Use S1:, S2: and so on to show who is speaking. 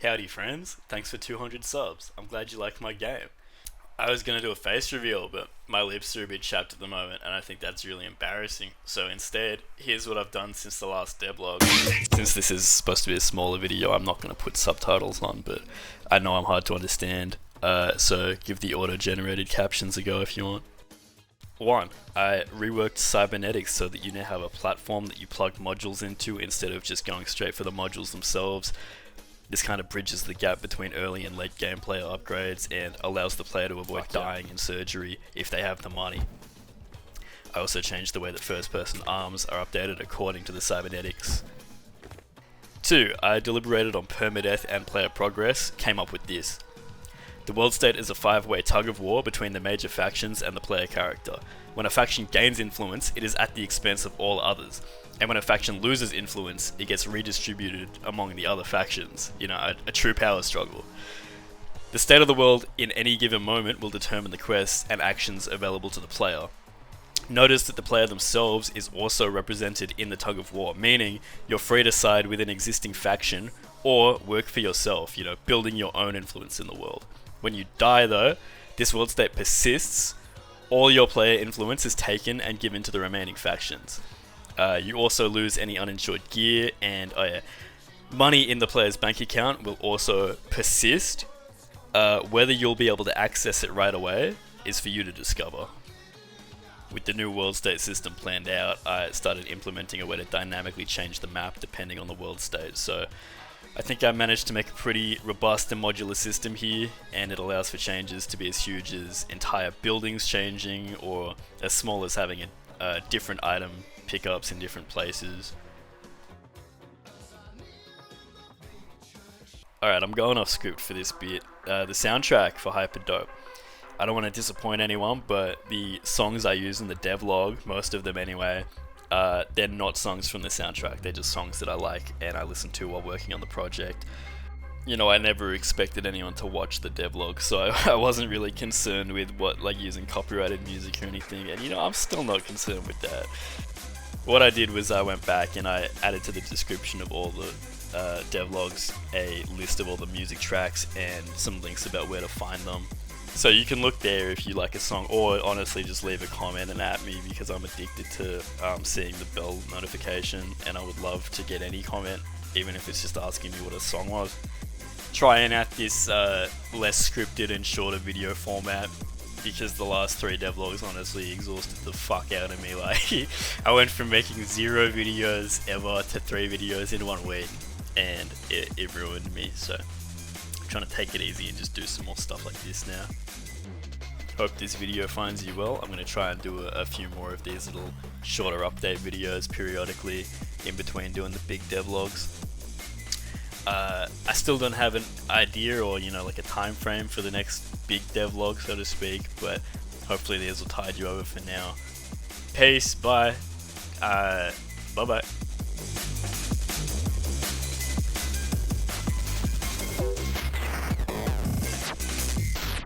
S1: Howdy friends, thanks for 200 subs. I'm glad you liked my game. I was going to do a face reveal, but my lips are a bit chapped at the moment and I think that's really embarrassing. So instead, here's what I've done since the last devlog. Since this is supposed to be a smaller video, I'm not going to put subtitles on, but I know I'm hard to understand. So give the auto-generated captions a go if you want. 1. I reworked cybernetics so that you now have a platform that you plug modules into instead of just going straight for the modules themselves. This kind of bridges the gap between early and late game player upgrades and allows the player to avoid dying in surgery if they have the money. I also changed the way that first person arms are updated according to the cybernetics. 2. I deliberated on permadeath and player progress, came up with this. The world state is a 5-way tug of war between the major factions and the player character. When a faction gains influence, it is at the expense of all others. And when a faction loses influence, it gets redistributed among the other factions. You know, a true power struggle. The state of the world in any given moment will determine the quests and actions available to the player. Notice that the player themselves is also represented in the tug of war, meaning you're free to side with an existing faction or work for yourself, you know, building your own influence in the world. When you die though, this world state persists, all your player influence is taken and given to the remaining factions. You also lose any uninsured gear, and money in the player's bank account will also persist. Whether you'll be able to access it right away is for you to discover. With the new world state system planned out, I started implementing a way to dynamically change the map depending on the world state. So I think I managed to make a pretty robust and modular system here, and it allows for changes to be as huge as entire buildings changing, or as small as having a different item pickups in different places. Alright, I'm going off script for this bit. The soundtrack for Hypderope. I don't want to disappoint anyone, but the songs I use in the devlog, most of them anyway, they're not songs from the soundtrack. They're just songs that I like and I listen to while working on the project. You know, I never expected anyone to watch the devlog, so I wasn't really concerned with using copyrighted music or anything, and you know, I'm still not concerned with that. What I did was I went back and I added to the description of all the devlogs a list of all the music tracks and some links about where to find them. So you can look there if you like a song, or honestly just leave a comment and at me, because I'm addicted to seeing the bell notification, and I would love to get any comment, even if it's just asking me what a song was. Trying out this less scripted and shorter video format, because the last 3 devlogs honestly exhausted the fuck out of me. Like, I went from making 0 videos ever to 3 videos in 1 week, and it ruined me. So I'm trying to take it easy and just do some more stuff like this now. Hope this video finds you well. I'm going to try and do a few more of these little shorter update videos periodically in between doing the big devlogs. I still don't have an idea or, you know, like a time frame for the next big devlog, so to speak, but hopefully these will tide you over for now. Peace, bye, bye bye.